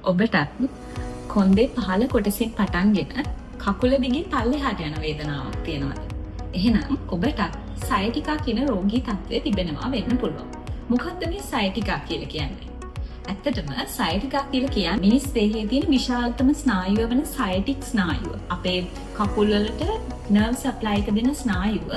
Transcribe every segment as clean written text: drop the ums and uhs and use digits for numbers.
ඔබට කොන්දේ පහළ කොටසින් පටන්ගෙන කකුල දිගේ පල්ලෙහාට යන වේදනාවක් තියෙනවද? එහෙනම් ඔබට සයටිකා කියන රෝගී තත්ත්වය තිබෙනවා වෙන්න පුළුවන්. මොකක්ද මේ සයටිකා කියලා කියන්නේ? ඇත්තටම සයටිකා කියලා කියන්නේ මිනිස් දේහයේ තියෙන විශාලතම ස්නායුව වෙන සයටික් ස්නායුව. අපේ කකුල් වලට නර්ව් සප්ලයි එක දෙන ස්නායුව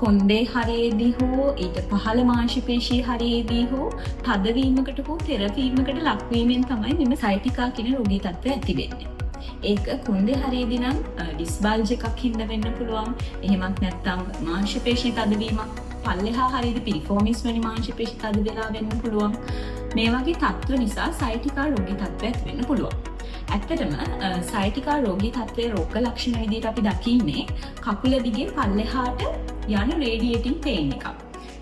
කොන්දේ හරයේදී හෝ ඊට පහළ මාංශ පේශී හරයේදී හෝ තදවීමකට හෝ තෙරපීමකට ලක්වීමෙන් තමයි මෙම සයටිකා කියන රෝගී තත්ත්වය ඇති වෙන්නේ. ඒක කොන්දේ හරයේදී නම් ඩිස්බල්ජ් එකක් හින්දා වෙන්න පුළුවන්. එහෙමත් නැත්නම් මාංශ පේශී තදවීමක් පල්ලෙහා හරියේදී පිරිෆෝමිස් වැනි මාංශ පේශී තද වෙලා වෙන්න පුළුවන්. මේ වගේ තත්ත්ව නිසා සයටිකා රෝගී තත්ත්වයක් වෙන්න පුළුවන්. ඇත්තටම සයටිකා රෝගී තත්ත්වයේ රෝග ලක්ෂණ විදිහට අපි දකින්නේ කකුල දිගේ පල්ලෙහාට යන රේඩියේටින් පේන් එකක්.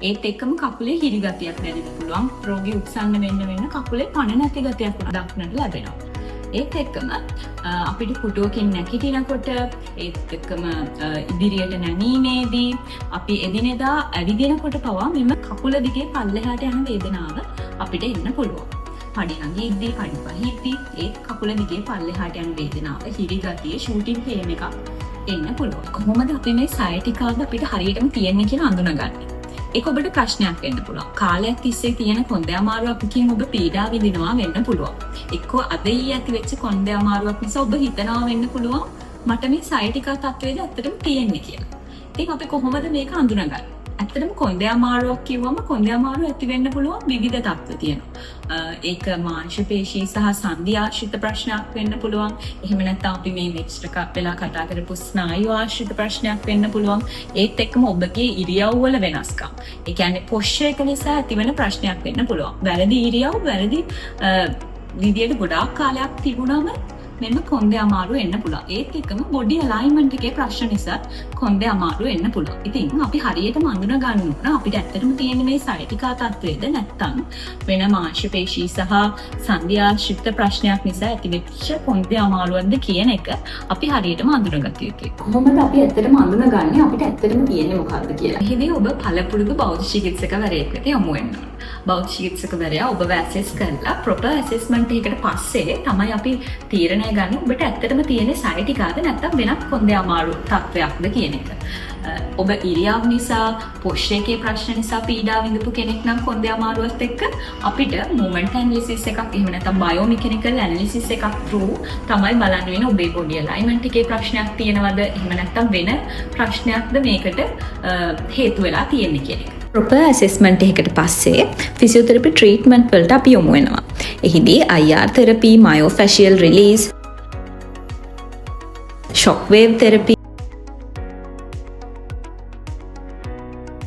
ඒත් එක්කම කකුලේ හිරි ගතියක් දැනෙන්න පුළුවන්. රෝගී උත්සන්න වෙන්න කකුලේ පණ නැති ගතියක් දක්නට ලැබෙනවා. ඒත් එක්කම අපිට පුටුවකින් නැගිටිනකොට ඒත් එක්කම ඉදිරියට නැමීමේදී අපි එදිනෙදා ඇවිදිනකොට පවා මෙම කකුල දිගේ පල්ලෙහාට යන වේදනාව අපිට එන්න පුළුවන්. පඩි නගිද්දී පඩි පහිද්දී ඒත් කකුල දිගේ පල්ලෙහාට යන වේදනාව හිරි ගතිය ෂූටින් පේන් එකක් එන්න පුළුවන්. කොහොමද අපි මේ සයටිකාද අපිට හරියටම තියෙන්නේ කියලා අඳුනගන්නේ? ඒක ඔබට ප්‍රශ්නයක් වෙන්න පුළුවන්. කාලයක් තිස්සේ තියෙන කොන්දේ අමාරුවකින් ඔබ පීඩා විඳිනවා වෙන්න පුළුවන්. එක්කෝ අද ඊ ඇති වෙච්ච කොන්දේ අමාරුවක් නිසා ඔබ හිතනවා වෙන්න පුළුවන් මට මේ සයටිකා තත්ත්වයේද ඇත්තටම තියෙන්නේ කියලා. ඉතින් අපි කොහොමද මේක අඳුනගන්නේ? ඇත්තටම කොන්දේ අමාරුවක් කිව්වම කොන්දේ අමාරුව ඇති වෙන්න පුළුවන් විවිධ තත්ත්ව තියෙනවා. ඒක මාංශ පේශී සහ සන්ධි ආශ්‍රිත ප්‍රශ්නයක් වෙන්න පුළුවන්. එහෙම නැත්නම් අපි මේ නෙක්ස්ට් එක වෙලා කතා කරපු ස්නායු ආශ්‍රිත ප්‍රශ්නයක් වෙන්න පුළුවන්. ඒත් එක්කම ඔබගේ ඉරියව් වල වෙනස්කම්. ඒ කියන්නේ පොස්චර් එක නිසා ඇතිවෙන ප්‍රශ්නයක් වෙන්න පුළුවන්. වැරදි ඉරියව් වැරදි විදියට ගොඩාක් කාලයක් තිබුණාම මෙන්න කොන්දේ අමාරුව එන්න පුළුවන්. ඒත් එක්කම බොඩි අලයින්මන්ට් එකේ ප්‍රශ්න නිසා කොන්දේ අමාරුව එන්න පුළුවන්. ඉතින් අපි හරියටම අඳුන ගන්න ඕන අපිට ඇත්තටම තියෙන මේ සයටිකා තත්ත්වයේද නැත්නම් වෙන මාංශ පේශී සහ සන්ධි ආශ්‍රිත ප්‍රශ්නයක් නිසා ඇතිවෙච්ච කොන්දේ අමාරුවක්ද කියන එක අපි හරියටම අඳුනගත යුතුයි. කොහොමද අපි ඇත්තටම අඳුනගන්නේ අපිට ඇත්තටම තියෙන්නේ මොකක්ද කියලා? එහිදී ඔබ පළපුරුදු බෞද්ධ චිකිත්සකවරයෙකුට යොමු වෙන්න ඕන. බෞද්ධ චිකිත්සකවරයා ඔබව ඇසෙස් කරලා ප්‍රොපර් ඇසෙස්මන්ට් එකකට පස්සේ තමයි අපි තීරණය ගන්න ඔබට ඇත්තටම තියෙන සයටිකාද නැත්නම් වෙනත් කොන්දේ අමාරු තත්ත්වයක්ද කියන එක. ඔබ ඉරියව් නිසා පොස්චර් එකේ ප්‍රශ්න නිසා පීඩා විඳපු කෙනෙක් නම් කොන්දේ අමාරුවත් එක්ක අපිට මොමන්ට් ඇනලිසිස් එකක් එහෙම නැත්නම් බයෝමෙකැනිකල් ඇනලිසිස් එකක් through තමයි බලන්න වෙන ඔබේ බොඩි අලයින්මන්ට් එකේ ප්‍රශ්නයක් තියෙනවද එහෙම නැත්නම් වෙන ප්‍රශ්නයක්ද මේකට හේතු වෙලා තියෙන්නේ කියන එක. ප්‍රොපර් ඇසෙස්මන්ට් එකකට පස්සේ ෆිසියෝതെරපි ට්‍රීට්මන්ට් වලට අපි යොමු වෙනවා. එහිදී IR therapy, myofascial release, shock wave therapy,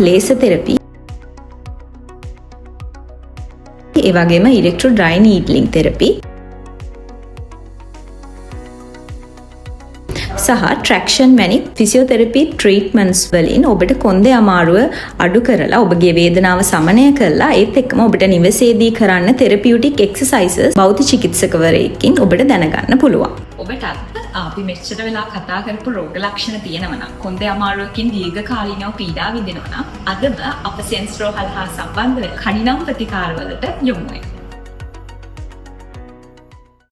laser therapy, ඒ වගේම ඉලෙක්ට්‍රෝ ඩ්‍රයි නීඩ්ලින් තෙරපි සහ ට්‍රැක්ෂන් වැනි ෆිසියෝതെරපි ට්‍රීට්මන්ට්ස් වලින් ඔබට කොන්දේ අමාරුව අඩු කරලා ඔබගේ වේදනාව සමනය කරලා ඒත් එක්කම ඔබට නිවසේදී කරන්න තෙරපියුටික් එක්සර්සයිසස් බෞද්ධ චිකිත්සකවරයෙක්ගෙන් ඔබට දැනගන්න පුළුවන්. ඔබට අපි මෙච්චර වෙලා කතා කරපු රෝග ලක්ෂණ තියෙනවා නම් කොන්දේ අමාරුවකින් දීර්ඝකාලීනව පීඩා විඳිනවා නම් අදම අප සෙන්ස් රෝහල් හා සම්බන්ධ කඩිනම් ප්‍රතිකාරවලට යොමු වෙන්න.